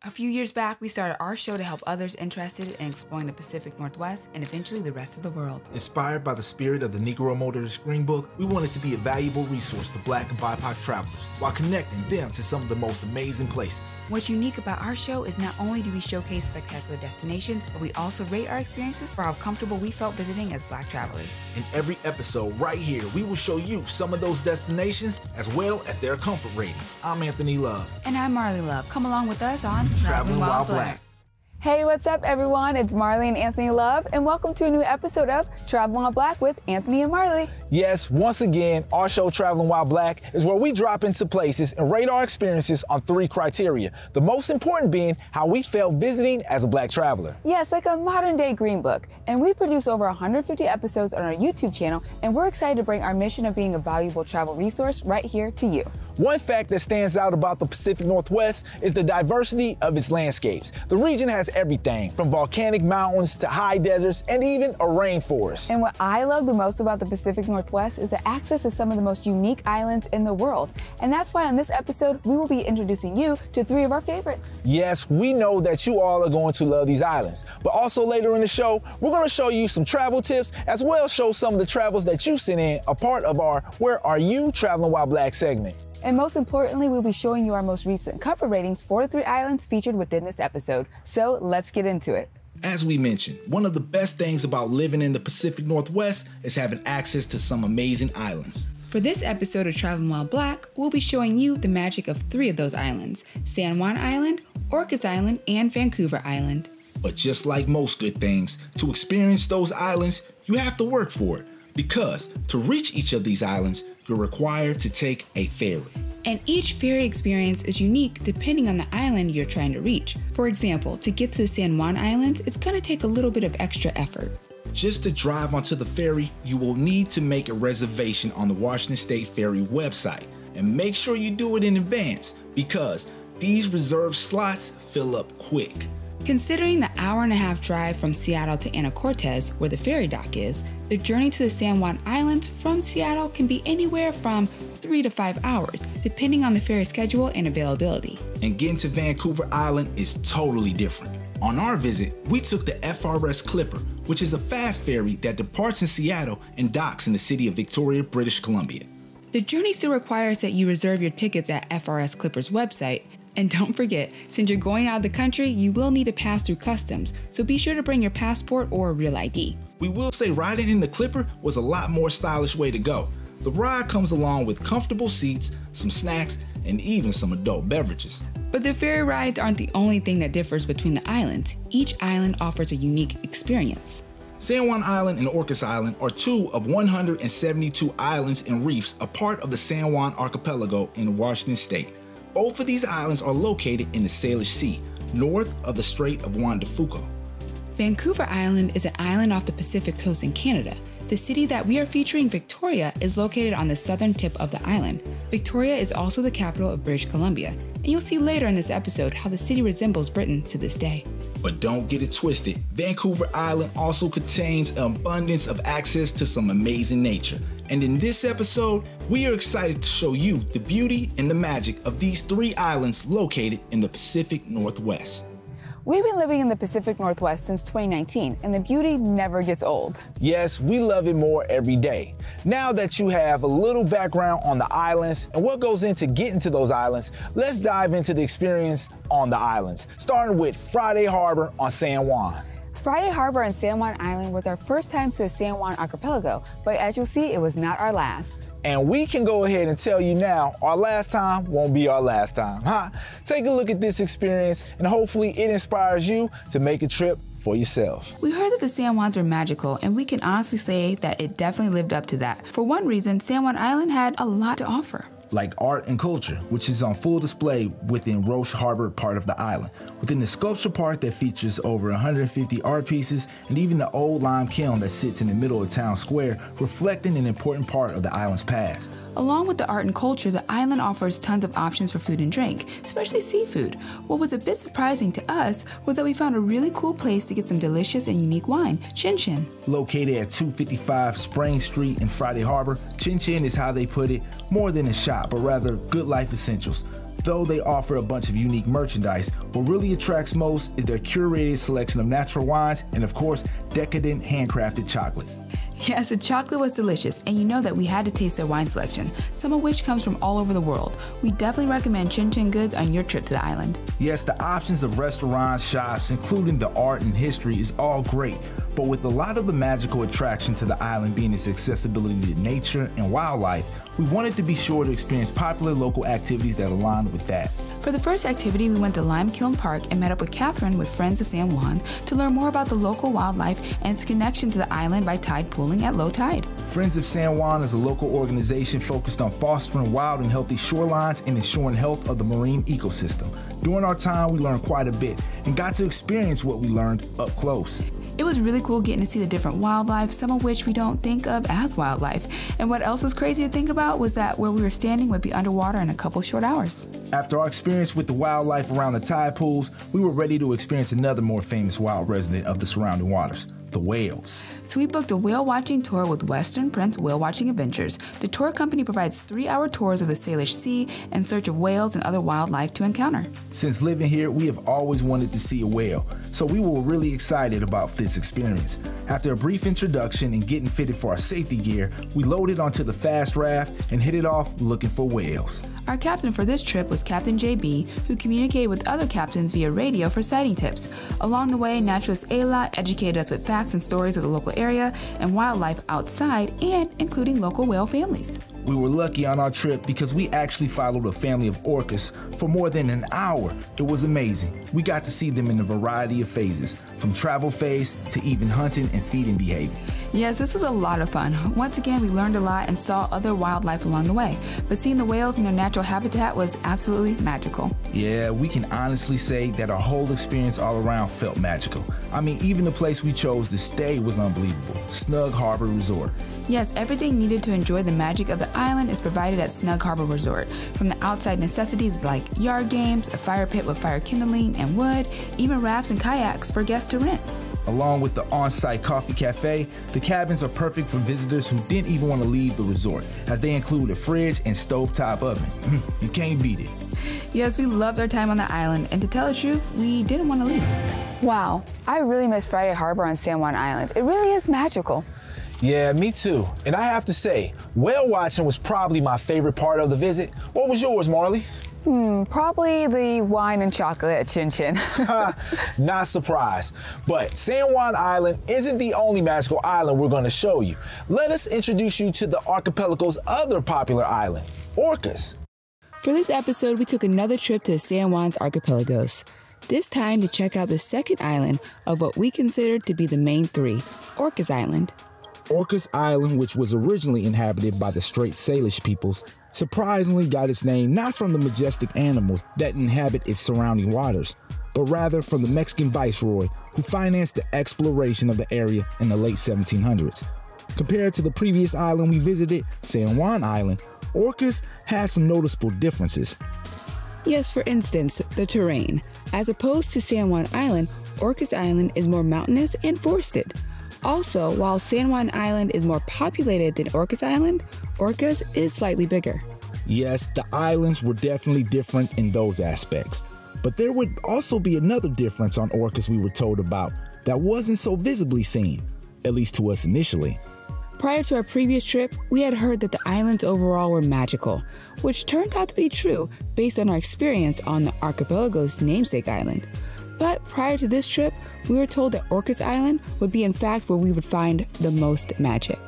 A few years back, we started our show to help others interested in exploring the Pacific Northwest and eventually the rest of the world. Inspired by the spirit of the Negro Motorist Green Book, we wanted to be a valuable resource to Black and BIPOC travelers while connecting them to some of the most amazing places. What's unique about our show is not only do we showcase spectacular destinations, but we also rate our experiences for how comfortable we felt visiting as Black travelers. In every episode right here, we will show you some of those destinations as well as their comfort rating. I'm Anthony Love. And I'm Marley Love. Come along with us on Traveling While Black. Hey, what's up everyone? It's Marley and Anthony Love, and welcome to a new episode of Traveling While Black with Anthony and Marley. Yes, once again, our show Traveling While Black is where we drop into places and rate our experiences on 3 criteria. The most important being how we felt visiting as a Black traveler. Yes, like a modern day green book. And we produce over 150 episodes on our YouTube channel, and we're excited to bring our mission of being a valuable travel resource right here to you. One fact that stands out about the Pacific Northwest is the diversity of its landscapes. The region has everything from volcanic mountains to high deserts and even a rainforest. And what I love the most about the Pacific Northwest is the access to some of the most unique islands in the world. And that's why on this episode, we will be introducing you to 3 of our favorites. Yes, we know that you all are going to love these islands, but also later in the show, we're going to show you some travel tips as well as show some of the travels that you sent in, a part of our Where Are You Traveling While Black segment. And most importantly, we'll be showing you our most recent comfort ratings for the 3 islands featured within this episode. So let's get into it. As we mentioned, one of the best things about living in the Pacific Northwest is having access to some amazing islands. For this episode of Traveling While Black, we'll be showing you the magic of 3 of those islands: San Juan Island, Orcas Island, and Vancouver Island. But just like most good things, to experience those islands, you have to work for it. Because to reach each of these islands, you're required to take a ferry. And each ferry experience is unique depending on the island you're trying to reach. For example, to get to the San Juan Islands, it's going to take a little bit of extra effort. Just to drive onto the ferry, you will need to make a reservation on the Washington State Ferry website. And make sure you do it in advance because these reserved slots fill up quick. Considering the hour-and-a-half drive from Seattle to Anacortes, where the ferry dock is, the journey to the San Juan Islands from Seattle can be anywhere from 3 to 5 hours, depending on the ferry schedule and availability. And getting to Vancouver Island is totally different. On our visit, we took the FRS Clipper, which is a fast ferry that departs in Seattle and docks in the city of Victoria, British Columbia. The journey still requires that you reserve your tickets at FRS Clipper's website. And don't forget, since you're going out of the country, you will need to pass through customs, so be sure to bring your passport or a real ID. We will say riding in the Clipper was a lot more stylish way to go. The ride comes along with comfortable seats, some snacks, and even some adult beverages. But the ferry rides aren't the only thing that differs between the islands. Each island offers a unique experience. San Juan Island and Orcas Island are 2 of 172 islands and reefs, a part of the San Juan Archipelago in Washington State. Both of these islands are located in the Salish Sea, north of the Strait of Juan de Fuca. Vancouver Island is an island off the Pacific coast in Canada. The city that we are featuring, Victoria, is located on the southern tip of the island. Victoria is also the capital of British Columbia, and you'll see later in this episode how the city resembles Britain to this day. But don't get it twisted, Vancouver Island also contains an abundance of access to some amazing nature. And in this episode, we are excited to show you the beauty and the magic of these 3 islands located in the Pacific Northwest. We've been living in the Pacific Northwest since 2019, and the beauty never gets old. Yes, we love it more every day. Now that you have a little background on the islands and what goes into getting to those islands, let's dive into the experience on the islands, starting with Friday Harbor on San Juan. Friday Harbor on San Juan Island was our first time to the San Juan Archipelago, but as you'll see, it was not our last. And we can go ahead and tell you now, our last time won't be our last time, huh? Take a look at this experience and hopefully it inspires you to make a trip for yourself. We heard that the San Juans were magical, and we can honestly say that it definitely lived up to that. For one reason, San Juan Island had a lot to offer. Like art and culture, which is on full display within Roche Harbor part of the island. Within the sculpture part that features over 150 art pieces and even the old lime kiln that sits in the middle of town square, reflecting an important part of the island's past. Along with the art and culture, the island offers tons of options for food and drink, especially seafood. What was a bit surprising to us was that we found a really cool place to get some delicious and unique wine, Chin Chin. Located at 255 Spring Street in Friday Harbor, Chin Chin is how they put it, more than a shop, but rather good life essentials. Though they offer a bunch of unique merchandise, what really attracts most is their curated selection of natural wines and, of course, decadent handcrafted chocolate. Yes, the chocolate was delicious, and you know that we had to taste their wine selection, some of which comes from all over the world. We definitely recommend Chin Chin Goods on your trip to the island. Yes, the options of restaurants, shops, including the art and history is all great, but with a lot of the magical attraction to the island being its accessibility to nature and wildlife, we wanted to be sure to experience popular local activities that align with that. For the first activity, we went to Lime Kiln Park and met up with Catherine with Friends of San Juan to learn more about the local wildlife and its connection to the island by tide pooling at low tide. Friends of San Juan is a local organization focused on fostering wild and healthy shorelines and ensuring health of the marine ecosystem. During our time, we learned quite a bit and got to experience what we learned up close. It was really cool getting to see the different wildlife, some of which we don't think of as wildlife. And what else was crazy to think about was that where we were standing would be underwater in a couple short hours. After our experience with the wildlife around the tide pools, we were ready to experience another more famous wild resident of the surrounding waters, the whales. So we booked a whale watching tour with Western Prince Whale Watching Adventures. The tour company provides 3-hour tours of the Salish Sea in search of whales and other wildlife to encounter. Since living here, we have always wanted to see a whale, so we were really excited about this experience. After a brief introduction and getting fitted for our safety gear, we loaded onto the fast raft and headed off looking for whales. Our captain for this trip was Captain JB, who communicated with other captains via radio for sighting tips. Along the way, naturalist Ayla educated us with facts and stories of the local area and wildlife outside, and including local whale families. We were lucky on our trip because we actually followed a family of orcas for more than an hour. It was amazing. We got to see them in a variety of phases, from travel phase to even hunting and feeding behavior. Yes, this was a lot of fun. Once again, we learned a lot and saw other wildlife along the way, but seeing the whales in their natural habitat was absolutely magical. Yeah, we can honestly say that our whole experience all around felt magical. I mean, even the place we chose to stay was unbelievable, Snug Harbor Resort. Yes, everything needed to enjoy the magic of the island is provided at Snug Harbor Resort. From the outside necessities like yard games, a fire pit with fire kindling and wood, even rafts and kayaks for guests to rent. Along with the on-site coffee cafe, the cabins are perfect for visitors who didn't even want to leave the resort, as they include a fridge and stovetop oven. You can't beat it. Yes, we loved our time on the island, and to tell the truth, we didn't want to leave. Wow, I really miss Friday Harbor on San Juan Island. It really is magical. Yeah, me too. And I have to say, whale watching was probably my favorite part of the visit. What was yours, Marley? Probably the wine and chocolate at Chin Chin. Not surprised. But San Juan Island isn't the only magical island we're going to show you. Let us introduce you to the archipelago's other popular island, Orcas. For this episode, we took another trip to San Juan's archipelagos. This time to check out the second island of what we consider to be the main three, Orcas Island. Orcas Island, which was originally inhabited by the Strait Salish peoples, surprisingly got its name not from the majestic animals that inhabit its surrounding waters, but rather from the Mexican viceroy who financed the exploration of the area in the late 1700s. Compared to the previous island we visited, San Juan Island, Orcas had some noticeable differences. Yes, for instance, the terrain. As opposed to San Juan Island, Orcas Island is more mountainous and forested. Also, while San Juan Island is more populated than Orcas Island, Orcas is slightly bigger. Yes, the islands were definitely different in those aspects. But there would also be another difference on Orcas we were told about that wasn't so visibly seen, at least to us initially. Prior to our previous trip, we had heard that the islands overall were magical, which turned out to be true based on our experience on the archipelago's namesake island. But prior to this trip, we were told that Orcas Island would be in fact where we would find the most magic.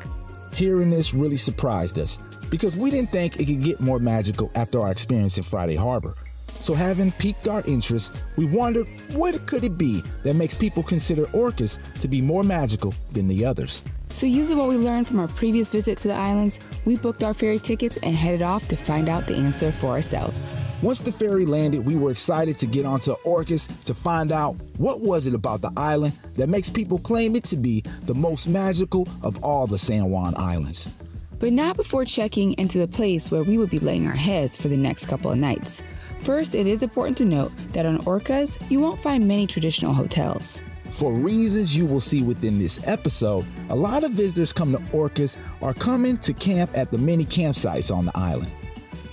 Hearing this really surprised us, because we didn't think it could get more magical after our experience in Friday Harbor. So having piqued our interest, we wondered what could it be that makes people consider Orcas to be more magical than the others. So using what we learned from our previous visit to the islands, we booked our ferry tickets and headed off to find out the answer for ourselves. Once the ferry landed, we were excited to get onto Orcas to find out what was it about the island that makes people claim it to be the most magical of all the San Juan Islands. But not before checking into the place where we would be laying our heads for the next couple of nights. First, it is important to note that on Orcas, you won't find many traditional hotels. For reasons you will see within this episode, a lot of visitors come to Orcas are coming to camp at the many campsites on the island.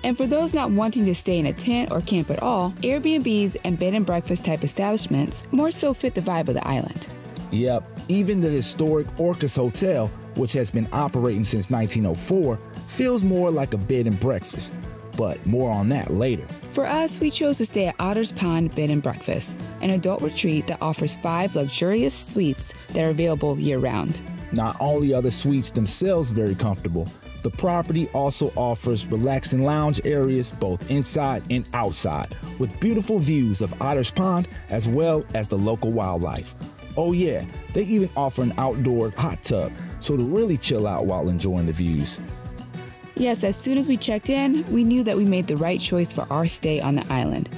And for those not wanting to stay in a tent or camp at all, Airbnbs and bed and breakfast type establishments more so fit the vibe of the island. Yep, even the historic Orcas Hotel, which has been operating since 1904, feels more like a bed and breakfast. But more on that later. For us, we chose to stay at Otter's Pond Bed and Breakfast, an adult retreat that offers 5 luxurious suites that are available year-round. Not only are the suites themselves very comfortable, the property also offers relaxing lounge areas both inside and outside, with beautiful views of Otter's Pond as well as the local wildlife. Oh yeah, they even offer an outdoor hot tub, so to really chill out while enjoying the views. Yes, as soon as we checked in, we knew that we made the right choice for our stay on the island.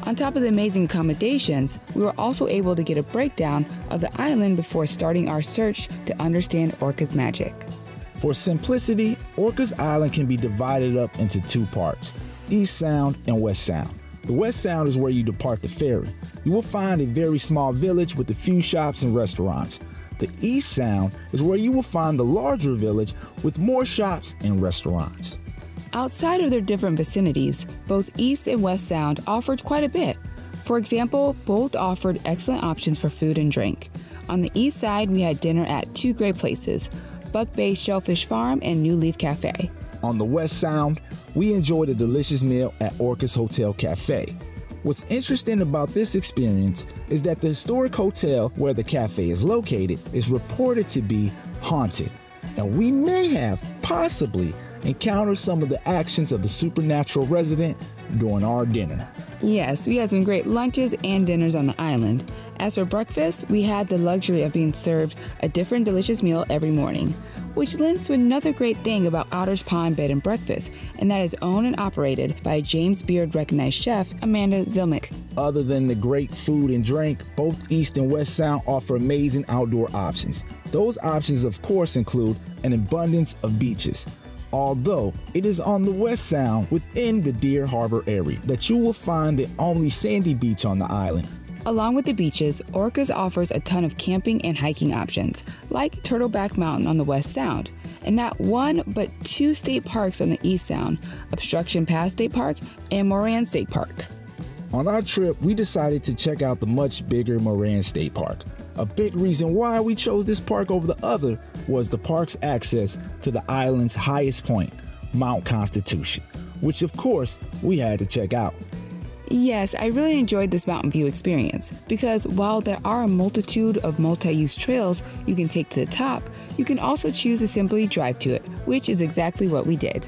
On top of the amazing accommodations, we were also able to get a breakdown of the island before starting our search to understand Orca's magic. For simplicity, Orcas Island can be divided up into 2 parts, East Sound and West Sound. The West Sound is where you depart the ferry. You will find a very small village with a few shops and restaurants. The East Sound is where you will find the larger village with more shops and restaurants. Outside of their different vicinities, both East and West Sound offered quite a bit. For example, both offered excellent options for food and drink. On the East Side, we had dinner at 2 great places, Buck Bay Shellfish Farm and New Leaf Cafe. On the West Sound, we enjoyed a delicious meal at Orcas Hotel Cafe. What's interesting about this experience is that the historic hotel where the cafe is located is reported to be haunted, and we may have possibly encountered some of the actions of the supernatural resident during our dinner. Yes, we had some great lunches and dinners on the island. As for breakfast, we had the luxury of being served a different delicious meal every morning, which lends to another great thing about Otter's Pond Bed and Breakfast, and that is owned and operated by James Beard recognized chef Amanda Zilmick. Other than the great food and drink, both East and West Sound offer amazing outdoor options. Those options, of course, include an abundance of beaches. Although it is on the West Sound within the Deer Harbor area that you will find the only sandy beach on the island. Along with the beaches, Orcas offers a ton of camping and hiking options, like Turtleback Mountain on the West Sound, and not 1 but 2 state parks on the East Sound, Obstruction Pass State Park and Moran State Park. On our trip, we decided to check out the much bigger Moran State Park. A big reason why we chose this park over the other was the park's access to the island's highest point, Mount Constitution, which of course we had to check out. Yes, I really enjoyed this mountain view experience because while there are a multitude of multi-use trails you can take to the top, you can also choose to simply drive to it, which is exactly what we did.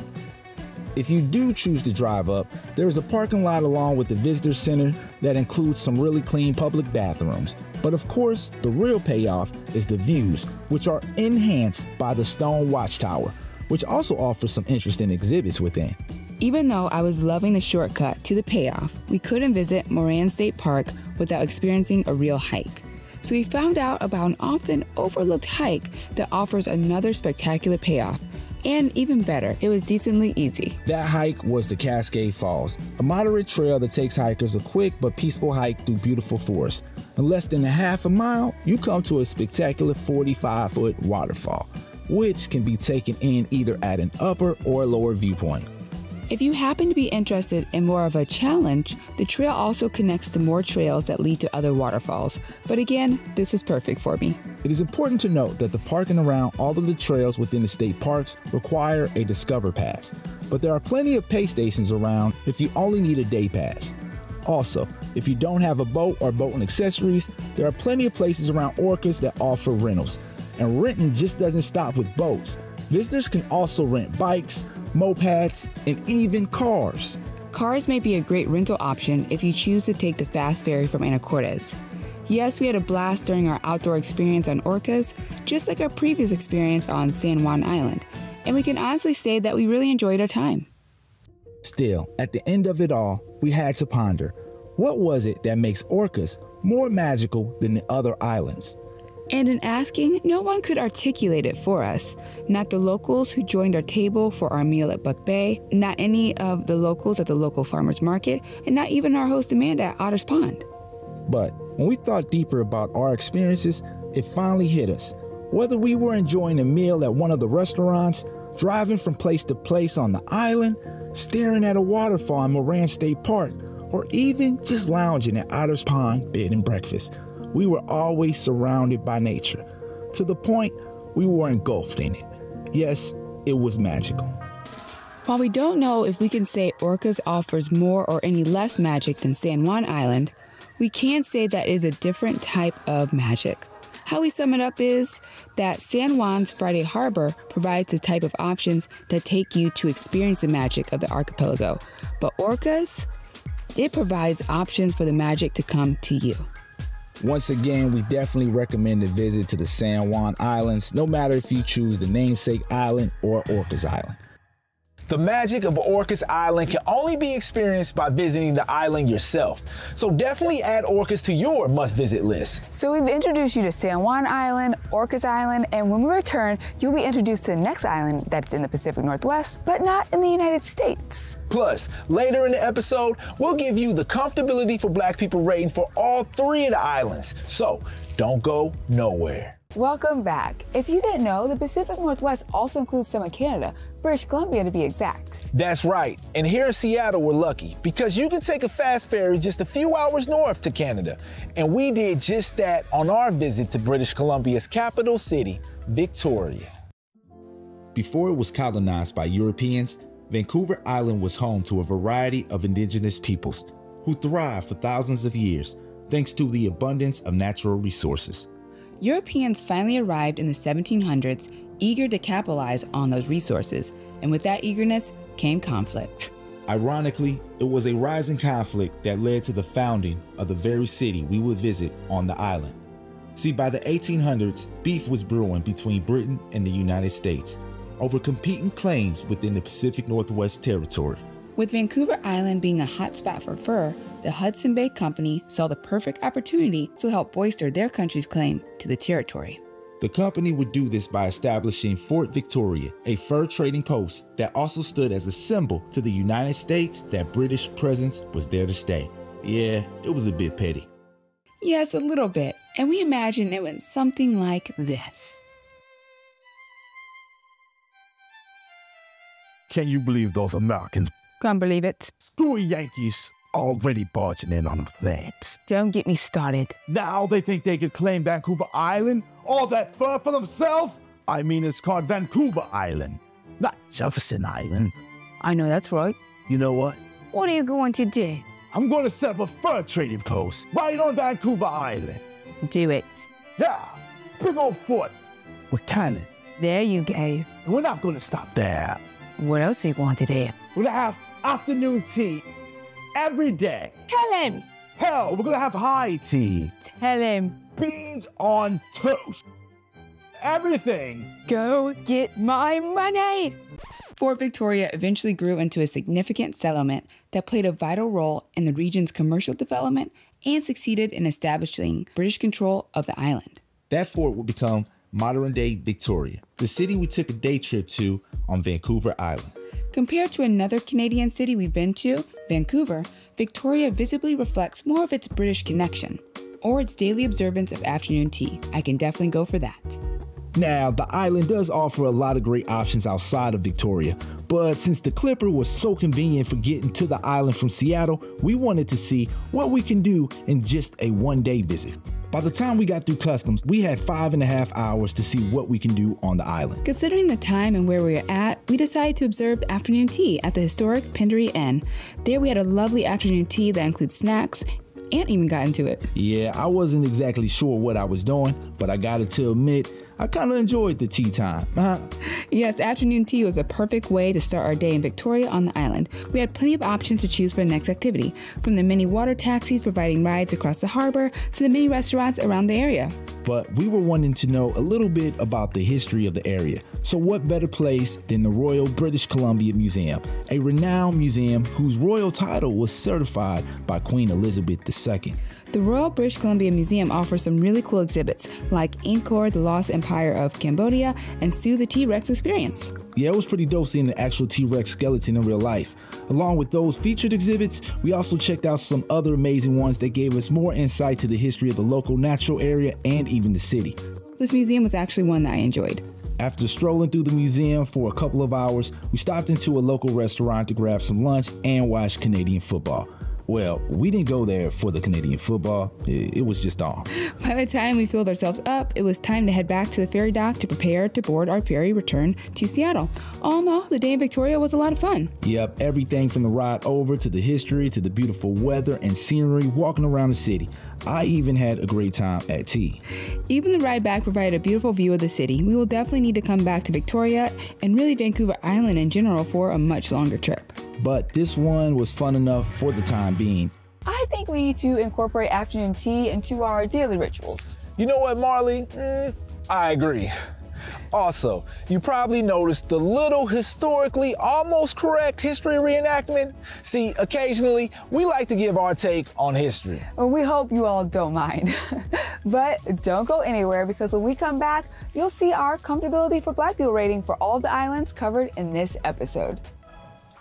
If you do choose to drive up, there is a parking lot along with the visitor center that includes some really clean public bathrooms. But of course, the real payoff is the views, which are enhanced by the stone watchtower, which also offers some interesting exhibits within. Even though I was loving the shortcut to the payoff, we couldn't visit Moran State Park without experiencing a real hike. So we found out about an often overlooked hike that offers another spectacular payoff. And even better, it was decently easy. That hike was the Cascade Falls, a moderate trail that takes hikers a quick but peaceful hike through beautiful forest. In less than a half a mile, you come to a spectacular 45-foot waterfall, which can be taken in either at an upper or lower viewpoint. If you happen to be interested in more of a challenge, the trail also connects to more trails that lead to other waterfalls. But again, this is perfect for me. It is important to note that the parking around all of the trails within the state parks require a Discover Pass, but there are plenty of pay stations around if you only need a day pass. Also, if you don't have a boat or boat and accessories, there are plenty of places around Orcas that offer rentals. And renting just doesn't stop with boats. Visitors can also rent bikes, mopeds, and even cars. Cars may be a great rental option if you choose to take the fast ferry from Anacortes. Yes, we had a blast during our outdoor experience on Orcas, just like our previous experience on San Juan Island, and we can honestly say that we really enjoyed our time. Still, at the end of it all, we had to ponder, what was it that makes Orcas more magical than the other islands? And in asking, no one could articulate it for us. Not the locals who joined our table for our meal at Buck Bay, not any of the locals at the local farmers market, and not even our host Amanda at Otter's Pond. But when we thought deeper about our experiences, it finally hit us. Whether we were enjoying a meal at one of the restaurants, driving from place to place on the island, staring at a waterfall in Moran State Park, or even just lounging at Otter's Pond Bed and Breakfast. We were always surrounded by nature, to the point we were engulfed in it. Yes, it was magical. While we don't know if we can say Orcas offers more or any less magic than San Juan Island, we can say that it is a different type of magic. How we sum it up is that San Juan's Friday Harbor provides the type of options that take you to experience the magic of the archipelago, but Orcas, it provides options for the magic to come to you. Once again, we definitely recommend a visit to the San Juan Islands, no matter if you choose the namesake island or Orcas Island. The magic of Orcas Island can only be experienced by visiting the island yourself. So definitely add Orcas to your must-visit list. So we've introduced you to San Juan Island, Orcas Island, and when we return, you'll be introduced to the next island that's in the Pacific Northwest, but not in the United States. Plus, later in the episode, we'll give you the comfortability for Black people rating for all 3 of the islands. So don't go nowhere. Welcome back. If you didn't know, the Pacific Northwest also includes some of Canada, British Columbia to be exact. That's right. And here in Seattle, we're lucky because you can take a fast ferry just a few hours north to Canada. And we did just that on our visit to British Columbia's capital city, Victoria. Before it was colonized by Europeans, Vancouver Island was home to a variety of indigenous peoples who thrived for thousands of years thanks to the abundance of natural resources. Europeans finally arrived in the 1700s, eager to capitalize on those resources, and with that eagerness came conflict. Ironically, it was a rising conflict that led to the founding of the very city we would visit on the island. See, by the 1800s, beef was brewing between Britain and the United States over competing claims within the Pacific Northwest Territory. With Vancouver Island being a hotspot for fur, the Hudson Bay Company saw the perfect opportunity to help bolster their country's claim to the territory. The company would do this by establishing Fort Victoria, a fur trading post that also stood as a symbol to the United States that British presence was there to stay. Yeah, it was a bit petty. Yes, a little bit, and we imagine it went something like this. Can you believe those Americans? Can't believe it. Screw Yankees already barging in on the claims. Don't get me started. Now they think they could claim Vancouver Island? All that fur for themselves? I mean, it's called Vancouver Island, not Jefferson Island. I know that's right. You know what? What are you going to do? I'm going to set up a fur trading post right on Vancouver Island. Do it. Yeah, big old fort with cannon. There you go. And we're not going to stop there. What else are you going to do? We're going to have afternoon tea every day. Tell him. Hell, we're going to have high tea. Tell him. Beans on toast. Everything. Go get my money. Fort Victoria eventually grew into a significant settlement that played a vital role in the region's commercial development and succeeded in establishing British control of the island. That fort would become modern-day Victoria, the city we took a day trip to on Vancouver Island. Compared to another Canadian city we've been to, Vancouver, Victoria visibly reflects more of its British connection, or its daily observance of afternoon tea. I can definitely go for that. Now, the island does offer a lot of great options outside of Victoria, but since the Clipper was so convenient for getting to the island from Seattle, we wanted to see what we can do in just a one-day visit. By the time we got through customs, we had 5.5 hours to see what we can do on the island. Considering the time and where we were at, we decided to observe afternoon tea at the historic Pendery Inn. There we had a lovely afternoon tea that includes snacks, and even got into it. Yeah, I wasn't exactly sure what I was doing, but I got to admit, I kind of enjoyed the tea time. Yes, afternoon tea was a perfect way to start our day in Victoria on the island. We had plenty of options to choose for the next activity, from the many water taxis providing rides across the harbor to the many restaurants around the area. But we were wanting to know a little bit about the history of the area. So what better place than the Royal British Columbia Museum, a renowned museum whose royal title was certified by Queen Elizabeth II. The Royal British Columbia Museum offers some really cool exhibits, like Angkor, the Lost Empire of Cambodia, and Sue the T-Rex Experience. Yeah, it was pretty dope seeing the actual T-Rex skeleton in real life. Along with those featured exhibits, we also checked out some other amazing ones that gave us more insight to the history of the local natural area and even the city. This museum was actually one that I enjoyed. After strolling through the museum for a couple of hours, we stopped into a local restaurant to grab some lunch and watch Canadian football. Well, we didn't go there for the Canadian football. It was just on. By the time we filled ourselves up, it was time to head back to the ferry dock to prepare to board our ferry return to Seattle. All in all, the day in Victoria was a lot of fun. Yep, everything from the ride over to the history to the beautiful weather and scenery walking around the city. I even had a great time at tea. Even the ride back provided a beautiful view of the city. We will definitely need to come back to Victoria and really Vancouver Island in general for a much longer trip. But this one was fun enough for the time being. I think we need to incorporate afternoon tea into our daily rituals. You know what, Marley? I agree. Also, you probably noticed the little historically almost correct history reenactment. See, occasionally, we like to give our take on history. Well, we hope you all don't mind. But don't go anywhere, because when we come back, you'll see our comfortability for Black people rating for all the islands covered in this episode.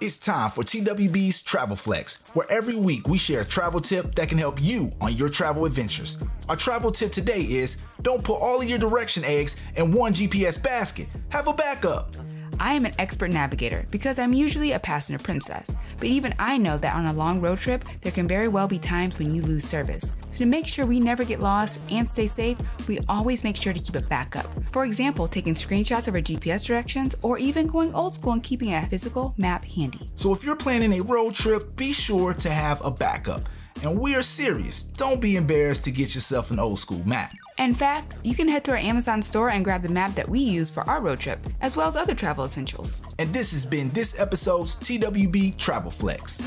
It's time for TWB's Travel Flex, where every week we share a travel tip that can help you on your travel adventures. Our travel tip today is, don't put all of your direction eggs in one GPS basket. Have a backup. I am an expert navigator because I'm usually a passenger princess, but even I know that on a long road trip, there can very well be times when you lose service. So to make sure we never get lost and stay safe, we always make sure to keep a backup. For example, taking screenshots of our GPS directions, or even going old school and keeping a physical map handy. So if you're planning a road trip, be sure to have a backup. And we are serious. Don't be embarrassed to get yourself an old school map. In fact, you can head to our Amazon store and grab the map that we use for our road trip, as well as other travel essentials. And this has been this episode's TWB Travel Flex.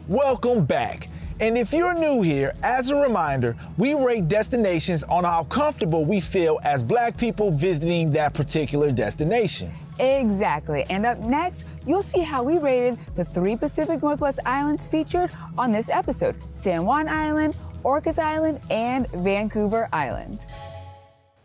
Welcome back. And if you're new here, as a reminder, we rate destinations on how comfortable we feel as Black people visiting that particular destination. Exactly. And up next, you'll see how we rated the 3 Pacific Northwest islands featured on this episode: San Juan Island, Orcas Island, and Vancouver Island.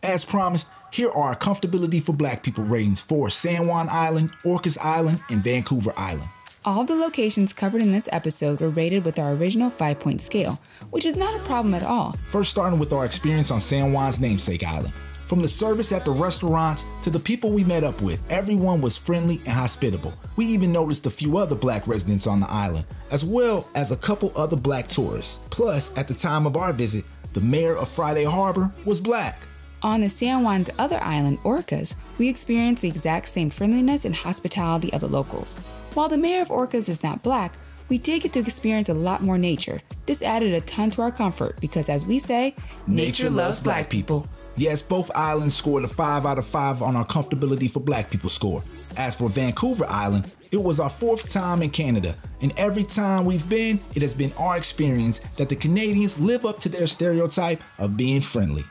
As promised, here are our comfortability for Black people ratings for San Juan Island, Orcas Island, and Vancouver Island. All of the locations covered in this episode were rated with our original 5-point scale, which is not a problem at all. First, starting with our experience on San Juan's namesake island. From the service at the restaurants to the people we met up with, everyone was friendly and hospitable. We even noticed a few other Black residents on the island, as well as a couple other Black tourists. Plus, at the time of our visit, the mayor of Friday Harbor was Black. On the San Juan's other island, Orcas, we experienced the exact same friendliness and hospitality of the locals. While the mayor of Orcas is not Black, we did get to experience a lot more nature. This added a ton to our comfort because, as we say, nature loves Black people. Yes, both islands scored a 5 out of 5 on our comfortability for Black people score. As for Vancouver Island, it was our 4th time in Canada, and every time we've been, it has been our experience that the Canadians live up to their stereotype of being friendly.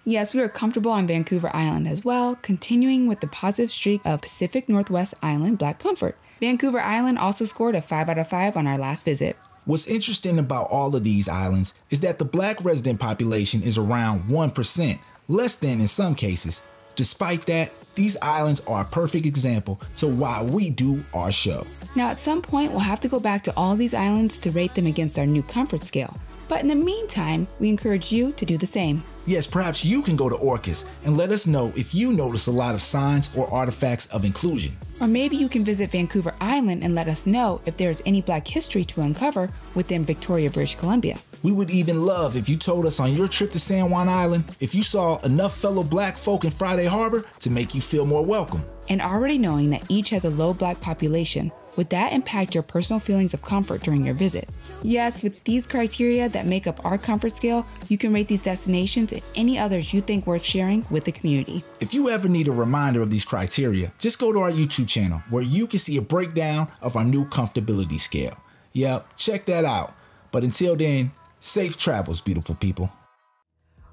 Yes, we were comfortable on Vancouver Island as well, continuing with the positive streak of Pacific Northwest Island Black comfort. Vancouver Island also scored a 5 out of 5 on our last visit. What's interesting about all of these islands is that the Black resident population is around 1%, less than in some cases. Despite that, these islands are a perfect example to why we do our show. Now, at some point, we'll have to go back to all these islands to rate them against our new comfort scale. But in the meantime, we encourage you to do the same. Yes, perhaps you can go to Orcas and let us know if you notice a lot of signs or artifacts of inclusion. Or maybe you can visit Vancouver Island and let us know if there is any Black history to uncover within Victoria, British Columbia. We would even love if you told us on your trip to San Juan Island if you saw enough fellow Black folk in Friday Harbor to make you feel more welcome. And already knowing that each has a low Black population, would that impact your personal feelings of comfort during your visit? Yes, with these criteria that make up our comfort scale, you can rate these destinations and any others you think worth sharing with the community. If you ever need a reminder of these criteria, just go to our YouTube channel where you can see a breakdown of our new comfortability scale. Yep, check that out. But until then, safe travels, beautiful people.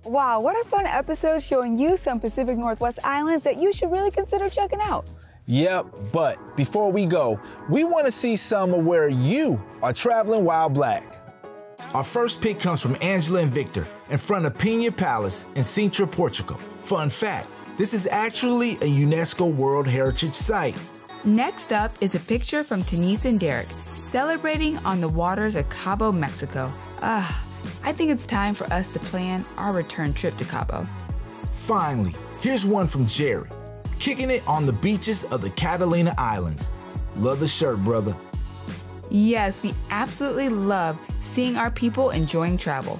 Wow, what a fun episode showing you some Pacific Northwest islands that you should really consider checking out. Yep, but before we go, we want to see some of where you are traveling while Black. Our first pick comes from Angela and Victor in front of Pina Palace in Sintra, Portugal. Fun fact, this is actually a UNESCO World Heritage Site. Next up is a picture from Denise and Derek celebrating on the waters of Cabo, Mexico. I think it's time for us to plan our return trip to Cabo. Finally, here's one from Jerry. kicking it on the beaches of the Catalina Islands. Love the shirt, brother. Yes, we absolutely love seeing our people enjoying travel.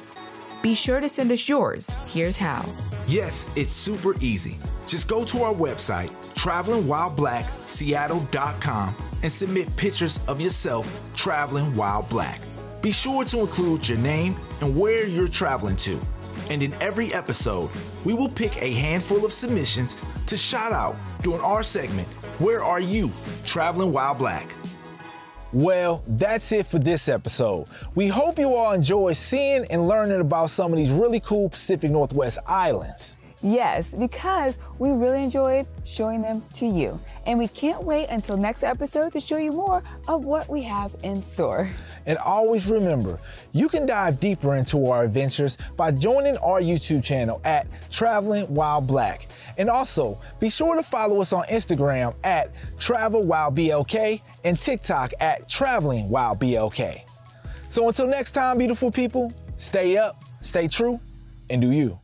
Be sure to send us yours. Here's how. Yes, it's super easy. Just go to our website, travelingwhileblackseattle.com, and submit pictures of yourself traveling while black. Be sure to include your name and where you're traveling to. And in every episode, we will pick a handful of submissions to shout out during our segment, Where Are You Traveling While Black? Well, that's it for this episode. We hope you all enjoy seeing and learning about some of these really cool Pacific Northwest islands. Yes, because we really enjoyed showing them to you. And we can't wait until next episode to show you more of what we have in store. And always remember, you can dive deeper into our adventures by joining our YouTube channel at Traveling While Black. And also, be sure to follow us on Instagram at TravelWhileBLK and TikTok at TravelingWhileBLK. So until next time, beautiful people, stay up, stay true, and do you.